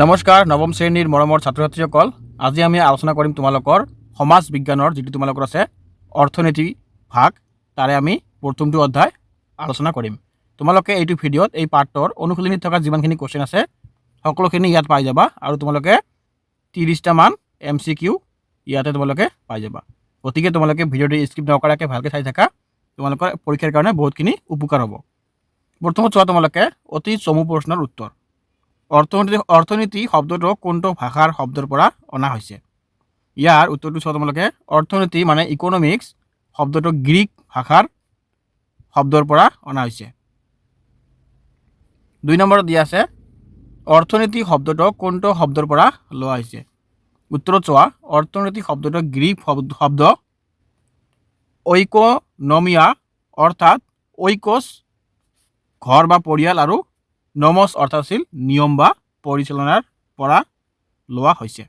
নমস্কাৰ নৱম শ্ৰেণীৰ মৰমৰ ছাত্ৰ ছাত্ৰীসকল, আজি আমি আলোচনা কৰিম তোমালোকৰ সমাজ বিজ্ঞানৰ যিটো তোমালোকৰ আছে অৰ্থনীতি ভাগ, তাৰে আমি প্ৰথমটো অধ্যায় আলোচনা কৰিম। তোমালোকে এইটো ভিডিঅ'ত এই পাঠৰ অনুশীলনীত থকা যিমানখিনি কোৱেশ্যন আছে সকলোখিনি ইয়াত পাই যাবা আৰু তোমালোকে 30টামান MCQ ইয়াতে তোমালোকে পাই যাবা। গতিকে তোমালোকে ভিডিঅ'টো স্কিপ নকৰাকৈ ভালকৈ চাই থাকা, তোমালোকৰ পৰীক্ষাৰ কাৰণে বহুতখিনি উপকাৰ হ'ব। প্ৰথমত চোৱা তোমালোকে অতি চমু প্ৰশ্নৰ উত্তৰ। অৰ্থনীতি শব্দটো কোনটো ভাষাৰ শব্দৰ পৰা অনা হৈছে? ইয়াৰ উত্তৰটো চোৱা তোমালোকে অৰ্থনীতি মানে ইকনমিক্স শব্দটো গ্ৰীক ভাষাৰ শব্দৰ পৰা অনা হৈছে। 2 নম্বৰত দিয়া আছে অৰ্থনীতি শব্দটো কোনটো শব্দৰ পৰা লোৱা হৈছে? উত্তৰত চোৱা অৰ্থনীতি শব্দটো গ্ৰীক শব্দ ঐকনমিয়া অৰ্থাৎ ঐকছ ঘৰ বা পৰিয়াল আৰু নমছ অৰ্থাৎ আছিল নিয়ম বা পৰিচালনাৰ পৰা লোৱা হৈছে।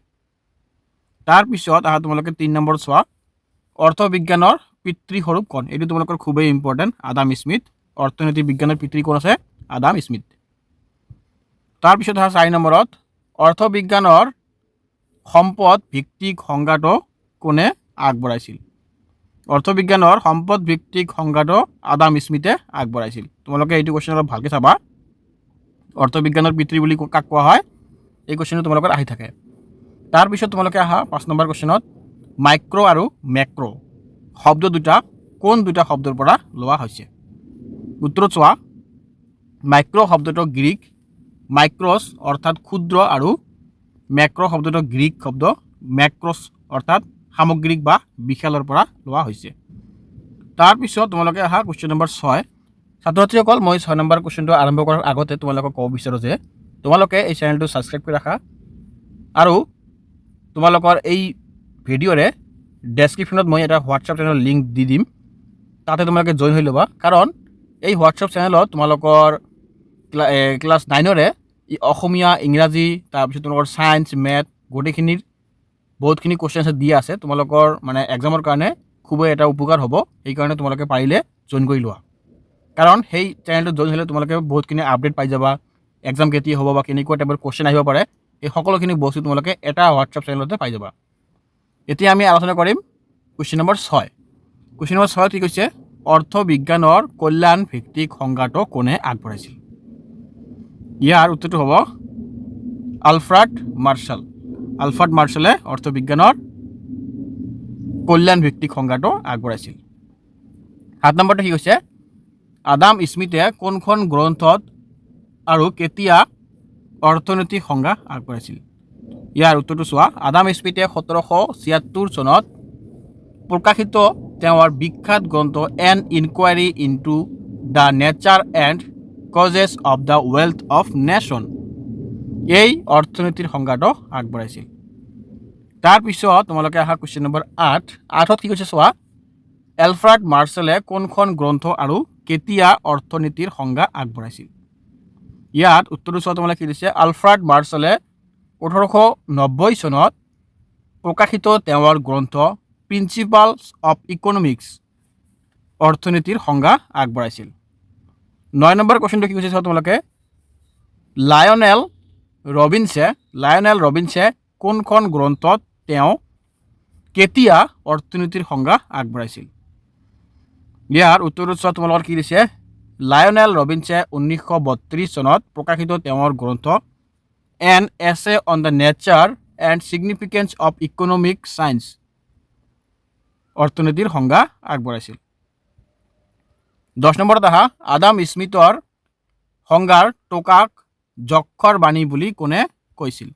তাৰপিছত আহা তোমালোকে 3 নম্বৰ চোৱা অৰ্থবিজ্ঞানৰ পিতৃস্বৰূপ কোন? এইটো তোমালোকৰ খুবেই ইম্পৰ্টেণ্ট। Adam Smith. অৰ্থনীতি বিজ্ঞানৰ পিতৃ কোন আছে? Adam Smith. তাৰপিছত আহা 4 নম্বৰত অৰ্থবিজ্ঞানৰ সম্পদ ভিত্তিক সংজ্ঞাটো কোনে আগবঢ়াইছিল? অৰ্থবিজ্ঞানৰ সম্পদ ভিত্তিক সংজ্ঞাটো আদাম স্মিথে আগবঢ়াইছিল। তোমালোকে এইটো কোৱেশ্যন অলপ ভালকৈ চাবা। অৰ্থবিজ্ঞানৰ পিতৃ বুলি কাক কোৱা হয়, এই কোৱেশ্যনটো তোমালোকৰ আহি থাকে। তাৰপিছত তোমালোকে আহা 5 নম্বৰ কোৱেশ্যনত মাইক্ৰ' আৰু মেক্ৰ' শব্দ দুটা কোন দুটা শব্দৰ পৰা লোৱা হৈছে? উত্তৰত চোৱা মাইক্ৰ' শব্দটো গ্ৰীক মাইক্ৰছ অৰ্থাৎ ক্ষুদ্ৰ আৰু মেক্ৰ' শব্দটো গ্ৰীক শব্দ মেক্ৰছ অৰ্থাৎ সামগ্ৰিক বা বিশালৰ পৰা লোৱা হৈছে। তাৰপিছত তোমালোকে আহা কুৱেশ্যন নম্বৰ 6। ছাত্ৰ ছাত্ৰীসকল, মই 6 নম্বৰ কুৱেশ্যনটো আৰম্ভ কৰাৰ আগতে তোমালোকক ক'ব বিচাৰোঁ যে তোমালোকে এই চেনেলটো ছাবস্ক্ৰাইব কৰি ৰাখা আৰু তোমালোকৰ এই ভিডিঅ'ৰে ডেছক্ৰিপশ্যনত মই এটা হোৱাটছআপ চেনেলৰ লিংক দি দিম, তাতে তোমালোকে জইন হৈ ল'বা। কাৰণ এই হোৱাটছআপ চেনেলত তোমালোকৰ ক্লাছ 9ৰে অসমীয়া ইংৰাজী তাৰপিছত তোমালোকৰ ছায়েন্স মেথ গোটেইখিনিৰ বহুতখিনি কুৱেশ্যন দিয়া আছে। তোমালোকৰ মানে এক্সামৰ কাৰণে খুবেই এটা উপকাৰ হ'ব, সেইকাৰণে তোমালোকে পাৰিলে জইন কৰি লোৱা। কাৰণ সেই চেনেলটোত জইন হ'লে তোমালোকে বহুতখিনি আপডেট পাই যাবা, এক্সাম কেতিয়া হ'ব বা কেনেকুৱা টাইপৰ কুৱেশ্যন আহিব পাৰে, এই সকলোখিনি বস্তু তোমালোকে এটা হোৱাটছআপ চেনেলতে পাই যাবা। এতিয়া আমি আলোচনা কৰিম কুৱেশ্যন নম্বৰ 6। কুৱেশ্যন নম্বৰ 6 কি কৈছে? অৰ্থবিজ্ঞানৰ কল্যাণ ভিত্তিক সংজ্ঞাটো কোনে আগবঢ়াইছিল? ইয়াৰ উত্তৰটো হ'ব আলফ্ৰেড মাৰ্শ্বাল। আলফ্ৰেড মাৰ্শ্বালে অৰ্থবিজ্ঞানৰ কল্যাণ ভিত্তিক সংজ্ঞাটো আগবঢ়াইছিল। 7 নম্বৰটো কি কৈছে? আদাম স্মিথে কোনখন গ্ৰন্থত আৰু কেতিয়া অৰ্থনৈতিক সংজ্ঞা আগবঢ়াইছিল? ইয়াৰ উত্তৰটো চোৱা আদাম স্মিথে 1776 চনত প্ৰকাশিত তেওঁৰ বিখ্যাত গ্ৰন্থ N enquiry into the nature and causes of the wealth of nation এই অৰ্থনীতিৰ সংজ্ঞাটো আগবঢ়াইছিল। তাৰপিছত তোমালোকে আহা কুৱেশ্যন নম্বৰ 8ত কি কৈছে চোৱা এলফ্ৰেড মাৰ্শ্বালে কোনখন গ্ৰন্থ আৰু কেতিয়া অৰ্থনীতিৰ সংজ্ঞা আগবঢ়াইছিল? ইয়াত উত্তৰটো চোৱা তোমালোকে কি দিছে? আলফ্ৰেড মাৰ্শ্বালে 1890 চনত প্ৰকাশিত তেওঁৰ গ্ৰন্থ প্ৰিন্সিপালছ অফ ইকনমিক্স অৰ্থনীতিৰ সংজ্ঞা আগবঢ়াইছিল। 9 নম্বৰ কুৱেশ্যনটো কি কৈছে চোৱা তোমালোকে লায়নেল ৰবিনছে কোনখন গ্ৰন্থত তেওঁ কেতিয়া অৰ্থনীতিৰ সংজ্ঞা আগবঢ়াইছিল? ইয়াৰ উত্তৰটো চোৱা তোমালোকৰ কি দিছে? লায়নেল ৰবিনছে 1932 চনত প্ৰকাশিত তেওঁৰ গ্ৰন্থ an essay on the nature and significance of economic science অৰ্থনীতিৰ সংজ্ঞা আগবঢ়াইছিল। 10 নম্বৰত আহা আদাম স্মিথৰ সংজ্ঞাৰ টোকাক যক্ষৰ বাণী বুলি কোনে কৈছিল?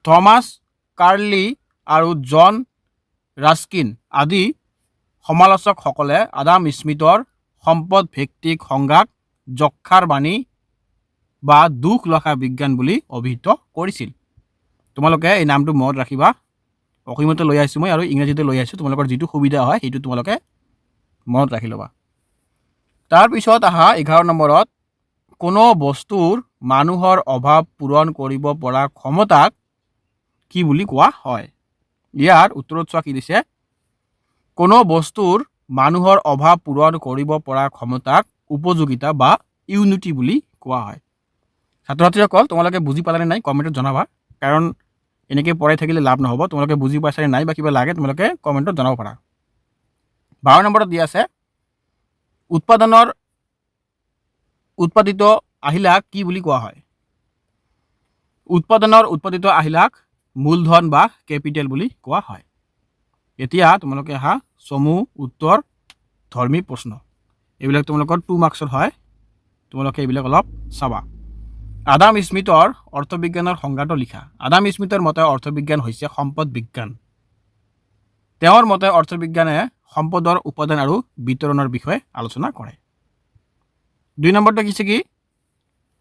থমাছ কাৰ্লি আৰু জন ৰাস্কিন আদি সমালোচকসকলে আদাম স্মিথৰ সম্পদ ভিত্তিক সংজ্ঞাক যক্ষাৰ বাণী বা দুখ লখা বিজ্ঞান বুলি অভিহিত কৰিছিল। তোমালোকে এই নামটো মনত ৰাখিবা। অসমীয়াতে লৈ আহিছোঁ মই আৰু ইংৰাজীতে লৈ আহিছোঁ, তোমালোকৰ যিটো সুবিধা হয় সেইটো তোমালোকে মনত ৰাখি ল'বা। তাৰপিছত আহা 11 নম্বৰত কোনো বস্তুৰ মানুহৰ অভাৱ পূৰণ কৰিব পৰা ক্ষমতাক কি বুলি কোৱা হয়? ইয়াৰ উত্তৰত চোৱা কি দিছে? কোনো বস্তুৰ মানুহৰ অভাৱ পূৰণ কৰিব পৰা ক্ষমতাক উপযোগিতা বা ইউনিটি বুলি কোৱা হয়। ছাত্ৰ ছাত্ৰীসকল তোমালোকে বুজি পালানে নাই কমেণ্টত জনাবা, কাৰণ এনেকৈ পঢ়াই থাকিলে লাভ নহ'ব। তোমালোকে বুজি পাইছানে নাই বা কিবা লাগে তোমালোকে কমেণ্টত জনাব পাৰা। 12 নম্বৰত দিয়া আছে উৎপাদিত আহিলাক কি বুলি কোৱা হয়? উৎপাদিত আহিলাক মূলধন বা কেপিটেল বুলি কোৱা হয়। এতিয়া তোমালোকে আহা চমু উত্তৰ ধৰ্মী প্ৰশ্ন, এইবিলাক তোমালোকৰ 2 মাৰ্কছৰ হয়, তোমালোকে এইবিলাক অলপ চাবা। আদাম স্মিথৰ অৰ্থবিজ্ঞানৰ সংজ্ঞাটো লিখা। আদাম স্মিথৰ মতে অৰ্থবিজ্ঞান হৈছে সম্পদ বিজ্ঞান। তেওঁৰ মতে অৰ্থবিজ্ঞানে সম্পদৰ উপাদান আৰু বিতৰণৰ বিষয়ে আলোচনা কৰে। 2 নম্বৰটো কি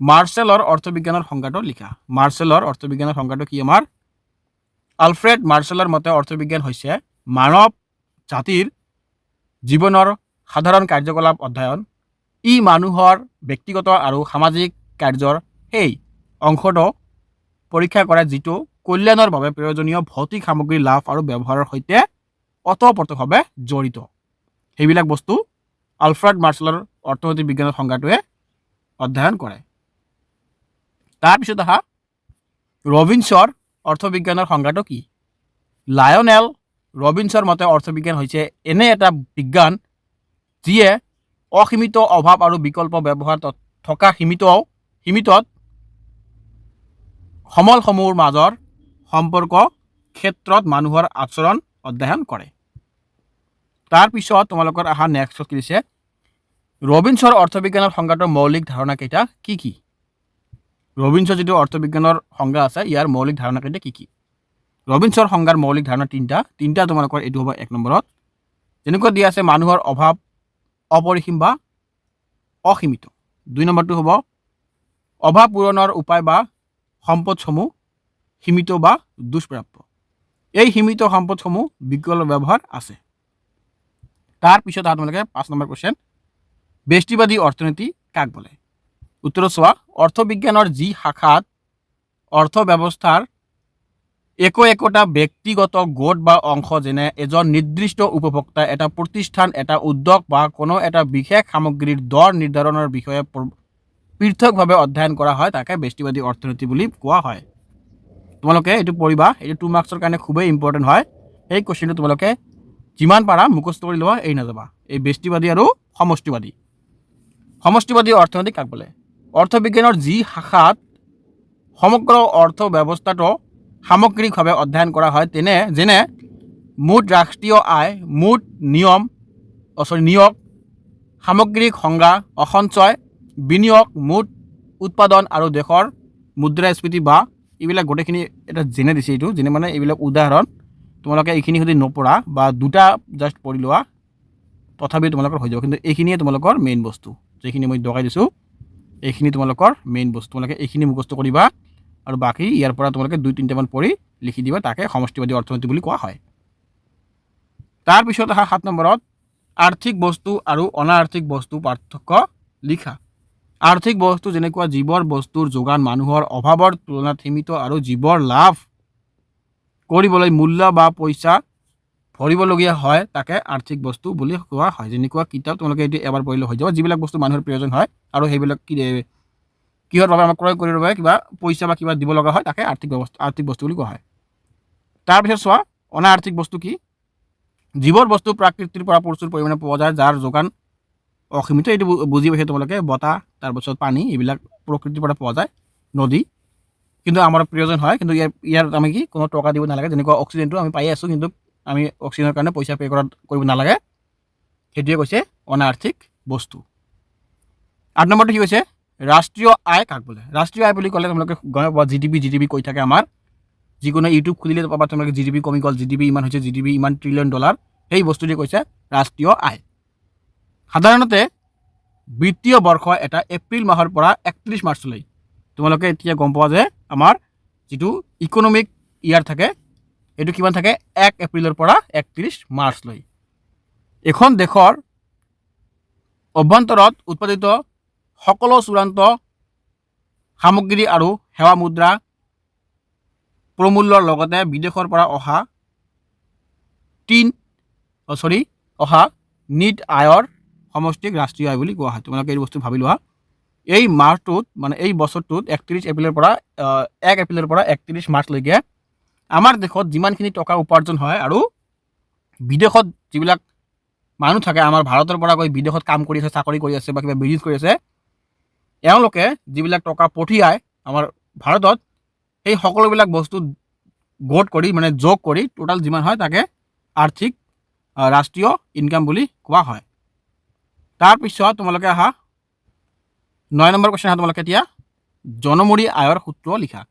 মাৰ্চেলৰ অৰ্থবিজ্ঞানৰ সংজ্ঞাটো লিখা। মাৰ্চেলৰ অৰ্থবিজ্ঞানৰ সংজ্ঞাটো কি আমাৰ? আলফ্ৰেড মাৰ্চেলৰ মতে অৰ্থবিজ্ঞান হৈছে মানৱ জাতিৰ জীৱনৰ সাধাৰণ কাৰ্যকলাপ অধ্যয়ন। ই মানুহৰ ব্যক্তিগত আৰু সামাজিক কাৰ্যৰ সেই অংশটো পৰীক্ষা কৰে যিটো কল্যাণৰ বাবে প্ৰয়োজনীয় ভৌতিক সামগ্ৰী লাভ আৰু ব্যৱহাৰৰ সৈতে ওতঃপ্ৰোতভাৱে জড়িত। সেইবিলাক বস্তু আলফ্ৰেড মাৰ্চেলৰ অৰ্থনৈতিক বিজ্ঞানৰ সংজ্ঞাটোৱে অধ্যয়ন কৰে। তাৰপিছত আহা ৰবিনছৰ অৰ্থবিজ্ঞানৰ সংজ্ঞাটো কি? লায়নেল ৰবিনছৰ মতে অৰ্থবিজ্ঞান হৈছে এনে এটা বিজ্ঞান যিয়ে অসীমিত অভাৱ আৰু বিকল্প ব্যৱহাৰ থকা সীমিতত সমলসমূহৰ মাজৰ সম্পৰ্ক ক্ষেত্ৰত মানুহৰ আচৰণ অধ্যয়ন কৰে। তাৰপিছত তোমালোকৰ আহা নেক্সট কি দিছে ৰবিনছৰ অৰ্থবিজ্ঞানৰ সংজ্ঞাটোৰ মৌলিক ধাৰণা কেইটা কি কি? ৰবিনছৰ যিটো অৰ্থবিজ্ঞানৰ সংজ্ঞা আছে ইয়াৰ মৌলিক ধাৰণা কেইটা কি কি? ৰবিনছৰ সংজ্ঞাৰ মৌলিক ধাৰণা তিনিটা তোমালোকৰ এইটো হ'ব 1 নম্বৰত, যেনেকুৱা দিয়া আছে মানুহৰ অভাৱ অপৰিসীম বা অসীমিত। 2 নম্বৰটো হ'ব অভাৱ পূৰণৰ উপায় বা সম্পদসমূহ সীমিত বা দুষ্প্ৰাপ্য। এই সীমিত সম্পদসমূহ বিকল্প ব্যৱহাৰ আছে। তাৰপিছত তোমালোকে 5 নম্বৰ কুৱেশ্যন ব্যষ্টিবাদী অৰ্থনীতি কাক বোলে? উত্তৰত চোৱা অৰ্থবিজ্ঞানৰ যি শাখাত অৰ্থ ব্যৱস্থাৰ একোটা ব্যক্তিগত গোট বা অংশ যেনে এজন নিৰ্দিষ্ট উপভোক্তা, এটা প্ৰতিষ্ঠান, এটা উদ্যোগ বা কোনো এটা বিশেষ সামগ্ৰীৰ দৰ নিৰ্ধাৰণৰ বিষয়ে পৃথকভাৱে অধ্যয়ন কৰা হয় তাকে ব্যষ্টিবাদী অৰ্থনীতি বুলি কোৱা হয়। তোমালোকে এইটো পঢ়িবা, এইটো 2 মাৰ্কছৰ কাৰণে খুবেই ইম্পৰ্টেণ্ট হয়। এই কুৱেশ্যনটো তোমালোকে যিমান পাৰা মুখস্থ কৰি লোৱা, এই নাযাবা। এই ব্যষ্টিবাদী আৰু সমষ্টিবাদী অৰ্থনীতি কাক বোলে? অৰ্থবিজ্ঞানৰ যি শাখাত সমগ্ৰ অৰ্থ ব্যৱস্থাটো সামগ্ৰিকভাৱে অধ্যয়ন কৰা হয় যেনে মুঠ ৰাষ্ট্ৰীয় আয়, মুঠ নিয়োগ, সামগ্ৰিক সংজ্ঞা, অসঞ্চয়, বিনিয়োগ, মুঠ উৎপাদন আৰু দেশৰ মুদ্ৰাস্ফীতি বা এইবিলাক গোটেইখিনি এটা যেনে দিছে, এইটো যেনে মানে এইবিলাক উদাহৰণ তোমালোকে এইখিনি যদি নপঢ়া বা দুটা জাষ্ট পঢ়ি লোৱা তথাপি তোমালোকৰ হৈ যাব, কিন্তু এইখিনিয়ে তোমালোকৰ মেইন বস্তু যিখিনি মই দকাই দিছোঁ, এইখিনি তোমালোকৰ মেইন বস্তু। তোমালোকে এইখিনি মুখস্থ কৰিবা আৰু বাকী ইয়াৰ পৰা তোমালোকে 2-3টামান পঢ়ি লিখি দিবা, তাকে সমষ্টিবাদী অৰ্থনীতি বুলি কোৱা হয়। তাৰপিছত আহা 7 নম্বৰত আৰ্থিক বস্তু আৰু অনাৰ্থিক বস্তু পাৰ্থক্য লিখা। আৰ্থিক বস্তু যেনেকুৱা জীৱৰ বস্তুৰ যোগান মানুহৰ অভাৱৰ তুলনাত সীমিত আৰু জীৱৰ লাভ কৰিবলৈ মূল্য বা পইচা ভৰিবলগীয়া হয় তাকে আৰ্থিক বস্তু বুলি কোৱা হয়। যেনেকুৱা কিতাপ তোমালোকে এইটো এবাৰ পঢ়িলে হৈ যাব, যিবিলাক বস্তু মানুহৰ প্ৰয়োজন হয় আৰু সেইবিলাক কিহৰ বাবে আমাক ক্ৰয় কৰিবৰ বাবে কিবা পইচা বা কিবা দিব লগা হয় তাকে আৰ্থিক বস্তু বুলি কোৱা হয়। তাৰপিছত চোৱা অনাৰ্থিক বস্তু কি? জীৱৰ বস্তু প্ৰকৃতিৰ পৰা প্ৰচুৰ পৰিমাণে পোৱা যায়, যাৰ যোগান অসীমিত। এইটো বুজি পাইছে তোমালোকে, বতাহ তাৰপিছত পানী এইবিলাক প্ৰকৃতিৰ পৰা পোৱা যায়, নদী, কিন্তু আমাৰ প্ৰয়োজন হয়, কিন্তু ইয়াৰ আমি কি কোনো টকা দিব নালাগে। যেনেকুৱা অক্সিজেনটো আমি পাই আছোঁ, কিন্তু আমি অক্সিজেনৰ কাৰণে পইচা পে' কৰিব নালাগে, সেইটোৱে কৈছে অনাৰ্থিক বস্তু। 8 নম্বৰটো কি কৈছে ৰাষ্ট্ৰীয় আয় কাক বোলে? ৰাষ্ট্ৰীয় আয় বুলি ক'লে তোমালোকে গম পাবা জিডিপি কৈ থাকে আমাৰ, যিকোনো ইউটিউব খুলিলে পাবা তোমালোকে জিডিপি কমি গ'ল, জিডিপি ইমান হৈছে, জিডিপি ইমান $1 ট্ৰিলিয়ন, সেই বস্তুটোৱে কৈছে ৰাষ্ট্ৰীয় আয়। সাধাৰণতে বিত্তীয় বৰ্ষ এটা এপ্ৰিল মাহৰ পৰা 31 মাৰ্চলৈ। তোমালোকে এতিয়া গম পোৱা যে আমাৰ যিটো ইকনমিক ইয়াৰ থাকে এইটো কিমান থাকে 1 এপ্ৰিলৰ পৰা 31 মাৰ্চলৈ। এখন দেশৰ অভ্যন্তৰত উৎপাদিত সকলো চূড়ান্ত সামগ্ৰী আৰু সেৱা মুদ্ৰা প্ৰমূল্যৰ লগতে বিদেশৰ পৰা অহা নিট আয়ৰ সমষ্টিক ৰাষ্ট্ৰীয় আয় বুলি কোৱা হয়। তোমালোকে এই বস্তু ভাবি লোৱা, এই মাহটোত মানে এই বছৰটোত 31 এপ্ৰিলৰ পৰা 1 এপ্ৰিলৰ পৰা 31 মাৰ্চলৈকে আমাৰ দেশত যিমানখিনি টকা উপাৰ্জন হয় আৰু বিদেশত যিবিলাক মানুহ থাকে আমাৰ ভাৰতৰ পৰা গৈ বিদেশত কাম কৰি আছে, চাকৰি কৰি আছে বা কিবা বিজনেছ কৰি আছে, এওঁলোকে যিবিলাক টকা পঠিয়ায় আমাৰ ভাৰতত, সেই সকলোবিলাক বস্তু গোট কৰি মানে যোগ কৰি টোটাল যিমান হয় তাকে আৰ্থিক ৰাষ্ট্ৰীয় ইনকাম বুলি কোৱা হয়। তাৰপিছত তোমালোকে আহা 9 নম্বৰ কুৱেশ্যন আহা তোমালোকে এতিয়া জনমূৰি আয়ৰ সূত্ৰ লিখা।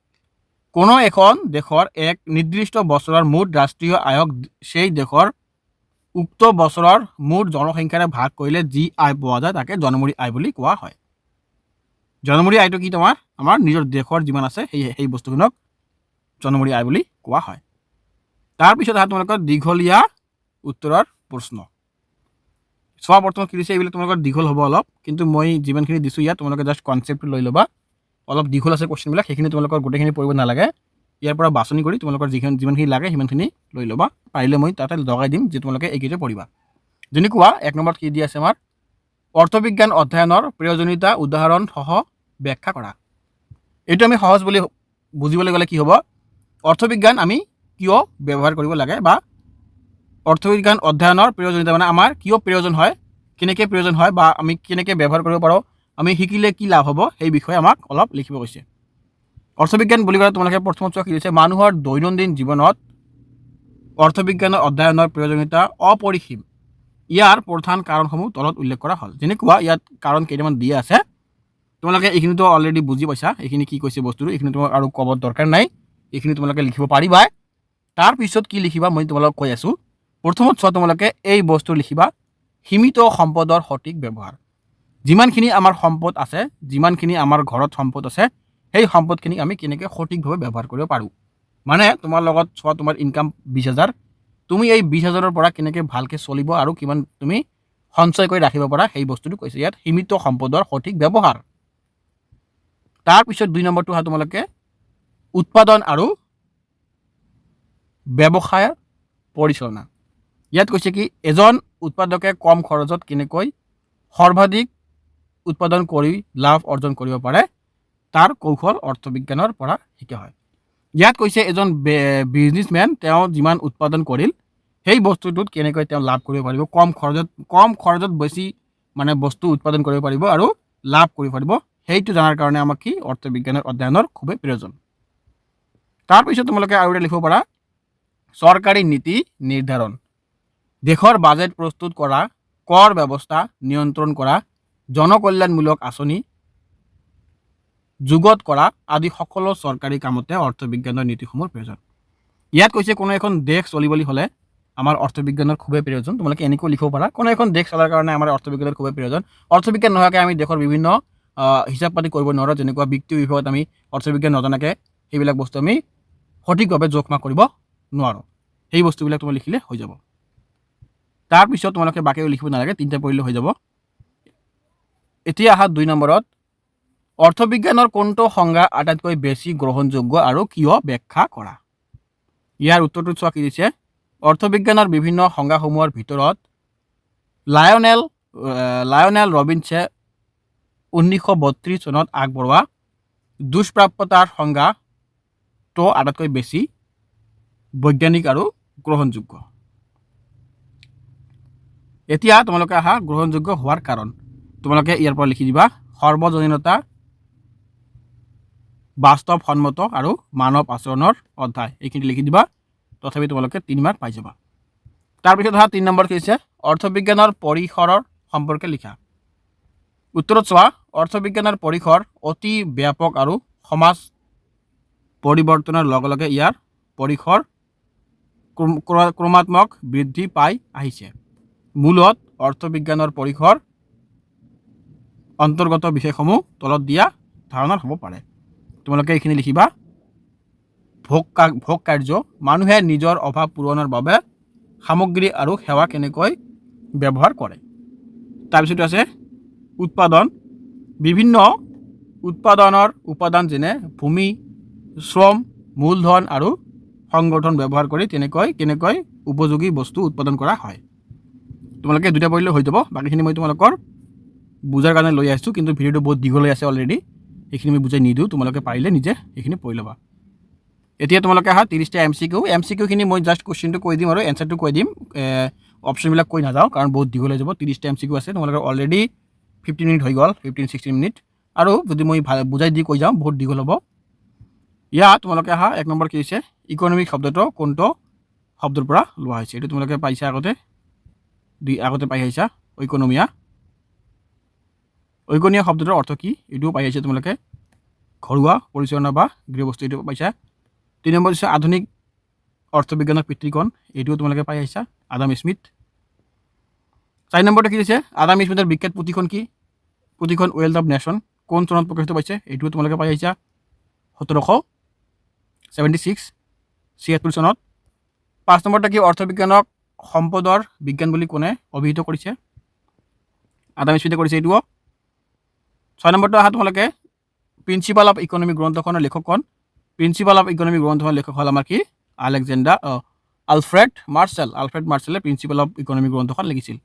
কোনো এখন দেশৰ এক নিৰ্দিষ্ট বছৰৰ মুঠ ৰাষ্ট্ৰীয় আয়ক সেই দেশৰ উক্ত বছৰৰ মুঠ জনসংখ্যাৰে ভাগ কৰিলে যি আয় পোৱা যায় তাকে জনমূৰি আয় বুলি কোৱা হয়। জনমূৰি আয়টো কি তোমাৰ আমাৰ নিজৰ দেশৰ যিমান আছে সেই বস্তুখিনক জনমূৰি আয় বুলি কোৱা হয়। তাৰপিছত আহা তোমালোকৰ দীঘলীয়া উত্তৰৰ প্ৰশ্ন। চোৱা বৰ্তমান কি দিছে, এইবিলাক তোমালোকৰ দীঘল হ'ব অলপ, কিন্তু মই যিমানখিনি দিছোঁ ইয়াত তোমালোকে জাষ্ট কনচেপ্টটো লৈ ল'বা। অলপ দীঘল আছে কুৱেশ্যনবিলাক, সেইখিনি তোমালোকৰ গোটেইখিনি পঢ়িব নালাগে। ইয়াৰ পৰা বাছনি কৰি তোমালোকৰ যিমানখিনি লাগে সিমানখিনি লৈ ল'বা। পাৰিলে মই তাতে লগাই দিম যে তোমালোকে এইকেইটা পঢ়িবা। যেনেকুৱা 1 নম্বৰত কি দি আছে আমাৰ অৰ্থবিজ্ঞান অধ্যয়নৰ প্ৰয়োজনীয়তা উদাহৰণসহ ব্যাখ্যা কৰা। এইটো আমি সহজ বুলি বুজিবলৈ গ'লে কি হ'ব, অৰ্থবিজ্ঞান আমি কিয় ব্যৱহাৰ কৰিব লাগে বা অৰ্থবিজ্ঞান অধ্যয়নৰ প্ৰয়োজনীয়তা মানে আমাৰ কিয় প্ৰয়োজন হয়, কেনেকৈ প্ৰয়োজন হয় বা আমি কেনেকৈ ব্যৱহাৰ কৰিব পাৰোঁ, আমি শিকিলে কি লাভ হ'ব, সেই বিষয়ে আমাক অলপ লিখিব কৈছে। অৰ্থবিজ্ঞান বুলি ক'লে তোমালোকে প্ৰথমত চোৱা কি দিছে, মানুহৰ দৈনন্দিন জীৱনত অৰ্থবিজ্ঞানৰ অধ্যয়নৰ প্ৰয়োজনীয়তা অপৰিসীম। ইয়াৰ প্ৰধান কাৰণসমূহ তলত উল্লেখ কৰা হ'ল। যেনেকুৱা ইয়াত কাৰণ কেইটামান দিয়া আছে, তোমালোকে এইখিনিতো অলৰেডি বুজি পাইছা, এইখিনি কি কৈছে বস্তুটো, এইখিনি তোমাক আৰু ক'ব দৰকাৰ নাই, এইখিনি তোমালোকে লিখিব পাৰিবা। তাৰপিছত কি লিখিবা মই তোমালোকক কৈ আছোঁ। প্ৰথমত চোৱা তোমালোকে এই বস্তু লিখিবা সীমিত সম্পদৰ সঠিক ব্যৱহাৰ। যিমানখিনি আমাৰ সম্পদ আছে, যিমানখিনি আমাৰ ঘৰত সম্পদ আছে, সেই সম্পদখিনি আমি কেনেকৈ সঠিকভাৱে ব্যৱহাৰ কৰিব পাৰোঁ। মানে তোমাৰ লগত চোৱা তোমাৰ ইনকাম 20,000, তুমি এই 20,000ৰ পৰা কেনেকৈ ভালকৈ চলিব আৰু কিমান তুমি সঞ্চয় কৰি ৰাখিব পাৰা সেই বস্তুটো কৈছে ইয়াত সীমিত সম্পদৰ সঠিক ব্যৱহাৰ। তাৰপিছত 2 নম্বৰটো হয় তোমালোকে উৎপাদন আৰু ব্যৱসায়ৰ পৰিচালনা। ইয়াত কৈছে কি এজন উৎপাদকে কম খৰচত কেনেকৈ সৰ্বাধিক উৎপাদন কৰি লাভ অৰ্জন কৰিব পাৰে তাৰ কৌশল অৰ্থবিজ্ঞানৰ পৰা শিকা হয়। ইয়াত কৈছে এজন বিজনেছমেন তেওঁ যিমান উৎপাদন কৰিল সেই বস্তুটোত কেনেকৈ তেওঁ লাভ কৰিব পাৰিব, কম খৰচত বেছি মানে বস্তু উৎপাদন কৰিব পাৰিব আৰু লাভ কৰিব পাৰিব, সেইটো জনাৰ কাৰণে আমাক কি অৰ্থবিজ্ঞানৰ অধ্যয়নৰ খুবেই প্ৰয়োজন। তাৰপিছত তোমালোকে আৰু এটা লিখিব পাৰা চৰকাৰী নীতি নিৰ্ধাৰণ। দেশৰ বাজেট প্ৰস্তুত কৰা, কৰ ব্যৱস্থা নিয়ন্ত্ৰণ কৰা, জনকল্যাণমূলক আঁচনি যুগত কৰা আদি সকলো চৰকাৰী কামতে অৰ্থবিজ্ঞানৰ নীতিসমূহৰ প্ৰয়োজন। ইয়াত কৈছে কোনো এখন দেশ চলিবলৈ হ'লে আমাৰ অৰ্থবিজ্ঞানৰ খুবেই প্ৰয়োজন। তোমালোকে এনেকৈ লিখিব পাৰা কোনো এখন দেশ চলাৰ কাৰণে আমাৰ অৰ্থবিজ্ঞানৰ খুবেই প্ৰয়োজন। অৰ্থবিজ্ঞান নোহোৱাকৈ আমি দেশৰ বিভিন্ন হিচাপ পাতি কৰিব নোৱাৰোঁ। যেনেকুৱা বিত্তীয় বিভাগত আমি অৰ্থবিজ্ঞান নজনাকৈ সেইবিলাক বস্তু আমি সঠিকভাৱে জোখ মাখ কৰিব নোৱাৰোঁ। সেই বস্তুবিলাক তুমি লিখিলে হৈ যাব। তাৰপিছত তোমালোকে বাকী লিখিব নালাগে, 3টা পঢ়িলে হৈ যাব। এতিয়া আহা 2 নম্বৰত অৰ্থবিজ্ঞানৰ কোনটো সংজ্ঞা আটাইতকৈ বেছি গ্ৰহণযোগ্য আৰু কিয় ব্যাখ্যা কৰা। ইয়াৰ উত্তৰটো চোৱা কি দিছে, অৰ্থবিজ্ঞানৰ বিভিন্ন সংজ্ঞাসমূহৰ ভিতৰত লায়নেল ৰবিনছে 1932 চনত আগবঢ়োৱা দুষ্প্ৰাপ্যতাৰ সংজ্ঞাটো আটাইতকৈ বেছি বৈজ্ঞানিক আৰু গ্ৰহণযোগ্য। এতিয়া তোমালোকে আহা গ্ৰহণযোগ্য হোৱাৰ কাৰণ। তোমালোকে ইয়াৰ পৰা লিখি দিবা সৰ্বজনীনতা, বাস্তৱসন্মত আৰু মানৱ আচৰণৰ অধ্যায়, এইখিনি লিখি দিবা, তথাপি তোমালোকে 3 মাৰ্ক পাই যাবা। তাৰপিছত আহা 3 নম্বৰ কি হৈছে অৰ্থবিজ্ঞানৰ পৰিসৰৰ সম্পৰ্কে লিখা। উত্তৰত চোৱা অৰ্থবিজ্ঞানৰ পৰিসৰ অতি ব্যাপক আৰু সমাজ পৰিৱৰ্তনৰ লগে লগে ইয়াৰ পৰিসৰ ক্ৰমাত্মক বৃদ্ধি পাই আহিছে। মূলত অৰ্থবিজ্ঞানৰ পৰিসৰ অন্তৰ্গত বিষয়সমূহ তলত দিয়া ধাৰণাৰ হ'ব পাৰে। তোমালোকে এইখিনি লিখিবা ভোগ কাৰ্য, মানুহে নিজৰ অভাৱ পূৰণৰ বাবে সামগ্ৰী আৰু সেৱা কেনেকৈ ব্যৱহাৰ কৰে। তাৰপিছত আছে উৎপাদন, বিভিন্ন উৎপাদনৰ উপাদান যেনে ভূমি, শ্ৰম, মূলধন আৰু সংগঠন ব্যৱহাৰ কৰি কেনেকৈ উপযোগী বস্তু উৎপাদন কৰা হয়। তোমালোকে 2টা পঢ়িলে হৈ যাব, বাকীখিনি মই তোমালোকৰ বুজাৰ কাৰণে লৈ আহিছোঁ, কিন্তু ভিডিঅ'টো বহুত দীঘল হৈ আছে অলৰেডি, এইখিনি মই বুজাই নিদিওঁ, তোমালোকে পাৰিলে নিজে এইখিনি পঢ়ি ল'বা। এতিয়া তোমালোকে আহা 30টা MCQখিনি মই জাষ্ট কুৱেশ্যনটো কৈ দিম আৰু এনচাৰটো কৈ দিম, অপশ্যনবিলাক কৈ নাযাওঁ কাৰণ বহুত দীঘল হৈ যাব। 30টা MCQ আছে, তোমালোকৰ অলৰেডি 15 মিনিট হৈ গ'ল, 15-16 মিনিট, আৰু যদি মই বুজাই দি কৈ যাওঁ বহুত দীঘল হ'ব। ইয়াত তোমালোকে আহা 1 নম্বৰ কি হৈছে, ইকনমিক শব্দটো কোনটো শব্দৰ পৰা লোৱা হৈছে, এইটো তোমালোকে পাইছা আগতে পাই আহিছা। ঐকনীয়া শব্দটোৰ অৰ্থ কি, এইটোও পাই আহিছে তোমালোকে। ঘৰুৱা পৰিচালনা বা গৃহবস্তু, এইটো পাইছা। 3 নম্বৰ হৈছে আধুনিক অৰ্থবিজ্ঞানৰ পিতৃগণ, এইটোও তোমালোকে পাই আহিছা, আদাম স্মিথ। 4 নম্বৰটো কি দিছে, আদাম স্মিথৰ বিখ্যাত পুথিখন কি, পুথিখন ৱেলথ অফ নেশ্যন কোন চনত প্ৰকাশিত পাইছে, এইটোও তোমালোকে পাই আহিছা, 1776 চনত। 5 নম্বৰটো কি, অৰ্থবিজ্ঞানক সম্পদৰ বিজ্ঞান বুলি কোনে অভিহিত কৰিছে, আদাম স্মিথে কৰিছে এইটোও। 6 নম্বৰটো আহা তোমালোকে, প্ৰিন্সিপাল অফ ইকনমি গ্ৰন্থখনৰ লেখক কোন, প্ৰিন্সিপাল অফ ইকনমি গ্ৰন্থখনৰ লেখক হ'ল আমাৰ কি, আলফ্ৰেড মাৰ্শ্বেলে প্ৰিন্সিপাল অফ ইকনমি গ্ৰন্থখন লিখিছিল।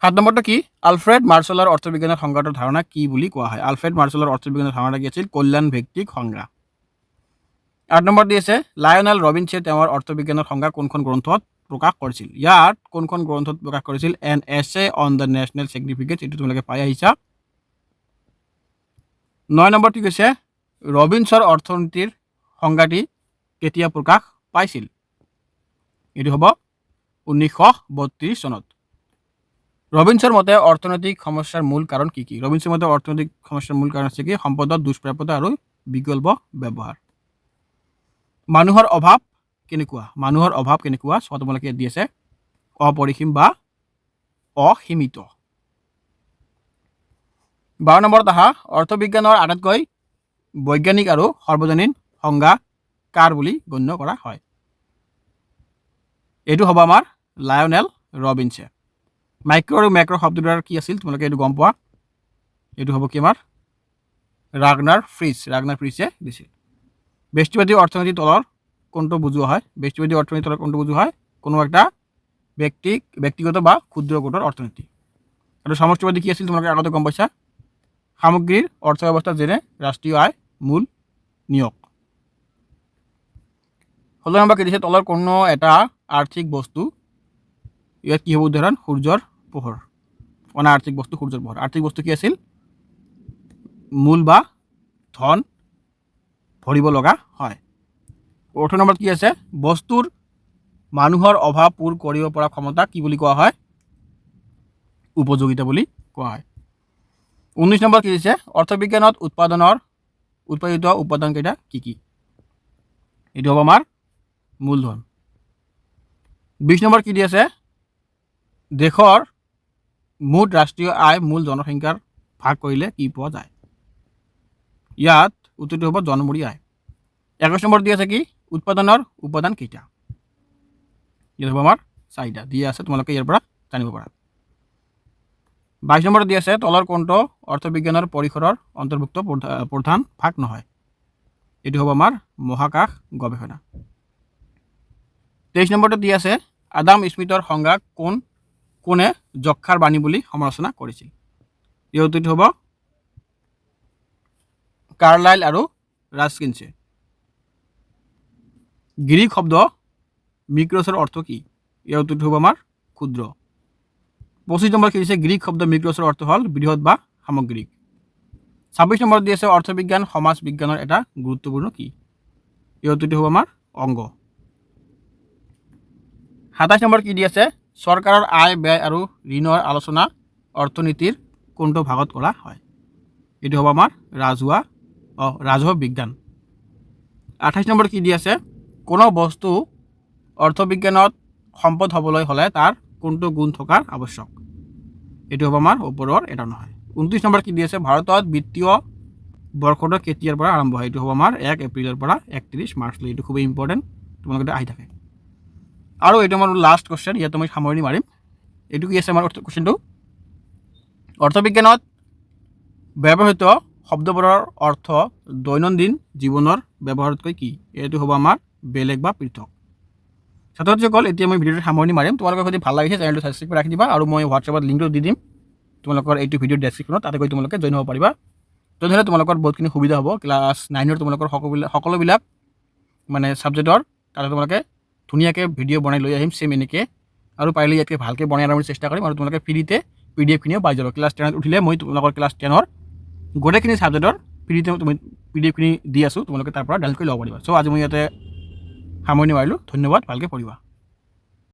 7 নম্বৰটো কি, আলফ্ৰেড মাৰ্শ্বেলৰ অৰ্থবিজ্ঞানৰ সংজ্ঞাটোৰ ধাৰণা কি বুলি কোৱা হয়, আলফ্ৰেড মাৰ্শ্বেলৰ অৰ্থবিজ্ঞানৰ ধাৰণা কি আছিল, কল্যাণ ভিত্তিক সংজ্ঞা। 8 নম্বৰ দি আছে, লায়নেল ৰবিনছে তেওঁৰ অৰ্থবিজ্ঞানৰ সংজ্ঞা কোনখন গ্ৰন্থত প্ৰকাশ কৰিছিল, ইয়াত কোনখন গ্ৰন্থত প্ৰকাশ কৰিছিল, N essay on the national significance, এইটো তোমালোকে পাই আহিছা। 9 নম্বৰটো কৈছে, ৰবিনছৰ অৰ্থনীতিৰ সংজ্ঞাটি কেতিয়া প্ৰকাশ পাইছিল, এইটো হ'ব 1932 চনত। ৰবিনছৰ মতে অৰ্থনৈতিক সমস্যাৰ মূল কাৰণ কি কি, ৰবিনছৰ মতে অৰ্থনৈতিক সমস্যাৰ মূল কাৰণ হৈছে কি, সম্পদৰ দুষ্প্ৰাপ্যতা আৰু বিকল্প ব্যৱহাৰ। মানুহৰ অভাৱ কেনেকুৱা চোৱা, তোমালোকে দি আছে, অপৰিসীম বা অসীমিত। 12 নম্বৰত আহা, অৰ্থবিজ্ঞানৰ আটাইতকৈ বৈজ্ঞানিক আৰু সৰ্বজনীন সংজ্ঞা কাৰ বুলি গণ্য কৰা হয়, এইটো হ'ব আমাৰ লায়নেল ৰবিনছে। মাইক্ৰ' আৰু মেক্ৰ' শব্দ দুটাৰ কি আছিল, তোমালোকে এইটো গম পোৱা, এইটো হ'ব কি আমাৰ ৰাগনাৰ ফ্ৰিছে দিছিল। ব্যষ্টিবাদী অৰ্থনীতিৰ তলৰ কোনটো বুজোৱা হয়, ব্যষ্টিবাদী অৰ্থনীতিৰ তলৰ কোনটো বুজোৱা হয়, কোনো এটা ব্যক্তিগত বা ক্ষুদ্ৰ গোটৰ অৰ্থনীতি। আৰু সমষ্টিবাদী কি আছিল, তোমালোকে আগতে গম পাইছা, সামগ্ৰীৰ অৰ্থব্যৱস্থা যেনে ৰাষ্ট্ৰীয় আয়, মূল নিয়োগ। 16 নম্বৰ কি দিছে, তলৰ কোনো এটা আৰ্থিক বস্তু, ইয়াত কি হ'ব উদাহৰণ, সূৰ্যৰ পোহৰ, অনাৰ্থিক বস্তু সূৰ্যৰ পোহৰ। আৰ্থিক বস্তু কি আছিল, মূল বা ধন ভৰিব লগা হয়। 18 নম্বৰত কি আছে, বস্তুৰ মানুহৰ অভাৱ পূৰ কৰিব পৰা ক্ষমতা কি বুলি কোৱা হয়, উপযোগিতা বুলি কোৱা হয়। 19 নম্বৰ কি দিছে, অৰ্থবিজ্ঞানত উৎপাদিত উপাদানকেইটা কি কি, এইটো হ'ব আমাৰ মূলধন। 20 নম্বৰ কি দি আছে, দেশৰ মুঠ ৰাষ্ট্ৰীয় আয় মূল জনসংখ্যাৰ ভাগ কৰিলে কি পোৱা যায়, ইয়াত উত্তৰটো হ'ব জনমূৰি আয়। 21 নম্বৰ দি আছে কি, উৎপাদনৰ উপাদান কেইটা, ইয়াত হ'ব আমাৰ 4টা দিয়া আছে, তোমালোকে ইয়াৰ পৰা জানিব পাৰা। 22 নম্বৰত দি আছে, তলৰ কোনটো অৰ্থবিজ্ঞানৰ পৰিসৰৰ অন্তৰ্ভুক্ত প্ৰধান ভাগ নহয়, এইটো হ'ব আমাৰ মহাকাশ গৱেষণা। 23 নম্বৰটো দি আছে, আদাম স্মিথৰ সংজ্ঞা কোনে যক্ষাৰ বাণী বুলি সমালোচনা কৰিছিল, ইয়াৰ উত্তৰটো হ'ব কাৰ্লাইল আৰু ৰাস্কিনছে। গ্ৰীক শব্দ মিক্ৰছৰ অৰ্থ কি, ইয়াৰ উত্তৰটো হ'ব আমাৰ ক্ষুদ্ৰ। 25 নম্বৰ কি দিছে, গ্ৰীক শব্দ মিক্ৰছৰ অৰ্থ হ'ল বৃহৎ বা সামগ্ৰিক। 26 নম্বৰত দি আছে, অৰ্থবিজ্ঞান সমাজ বিজ্ঞানৰ এটা গুৰুত্বপূৰ্ণ কি, ইয়াৰ উত্তৰটো হ'ব আমাৰ অংগ। 27 নম্বৰ কি দি আছে, চৰকাৰৰ আয় ব্যয় আৰু ঋণৰ আলোচনা অৰ্থনীতিৰ কোনটো ভাগত কৰা হয়, এইটো হ'ব আমাৰ ৰাজহ বিজ্ঞান। 28 নম্বৰ কি দি আছে, কোনো বস্তু অৰ্থবিজ্ঞানত সম্পদ হ'বলৈ হ'লে তাৰ কোনটো গুণ থকাৰ আৱশ্যক, এইটো হ'ব আমাৰ ওপৰৰ এটা নহয়। 29 নম্বৰ কি দি আছে, ভাৰতত বিত্তীয় বৰ্ষটো কেতিয়াৰ পৰা আৰম্ভ হয়, এইটো হ'ব আমাৰ 1 এপ্ৰিলৰ পৰা 31 মাৰ্চলৈ, এইটো খুবেই ইম্পৰ্টেণ্ট, তোমালোকে আহি থাকে। আৰু এইটো আমাৰ লাষ্ট কুৱেশ্যন, ইয়াত মই সামৰণি মাৰিম। এইটো কি আছে আমাৰ কুৱেশ্যনটো, অৰ্থবিজ্ঞানত ব্যৱহৃত শব্দবোৰৰ অৰ্থ দৈনন্দিন জীৱনৰ ব্যৱহাৰতকৈ কি, এইটো হ'ব আমাৰ বেলেগ বা পৃথক। ছাত্ৰ ছাত্ৰীসকল, এতিয়া মই ভিডিঅ'টো সামৰণি মাৰিম, তোমালোকৰ যদি ভাল লাগিছে চেনেলটো ছাবস্ক্ৰাইব কৰি ৰাখি দিবা, আৰু মই হোৱাটছএপত লিংকটো দি দিম, তোমালোকৰ এইটো ভিডিঅ'ৰ ডেছক্ৰিপশ্যনত তাতে গৈ তোমালোকে জইন হ'ব পাৰিবা। জইন হ'লে তোমালোকৰ বহুতখিনি সুবিধা হ'ব। ক্লাছ 9ৰ তোমালোকৰ সকলোবিলাক মানে ছাবজেক্টৰ তাতে তোমালোকে ধুনীয়াকৈ ভিডিঅ' বনাই লৈ আহিম ছেম এনেকৈ, আৰু পাৰিলে ইয়াতকৈ ভালকৈ বনাই আনিবলৈ চেষ্টা কৰিম। আৰু তোমালোকে ফ্ৰীতে PDF-খিনিও পাই যাবা। ক্লাছ 10ত উঠিলে মই তোমালোকৰ ক্লাছ 10ৰ গোটেইখিনি ছাবজেক্টৰ ফ্ৰীতে তুমি PDF-খিনি দি আছোঁ, তোমালোকে তাৰ পৰা ডাউনলোড কৰি ল'ব পাৰিবা। চ' আজি মই ইয়াতে সামৰণি মাৰিলোঁ। ধন্যবাদ, ভালকৈ পঢ়িবা।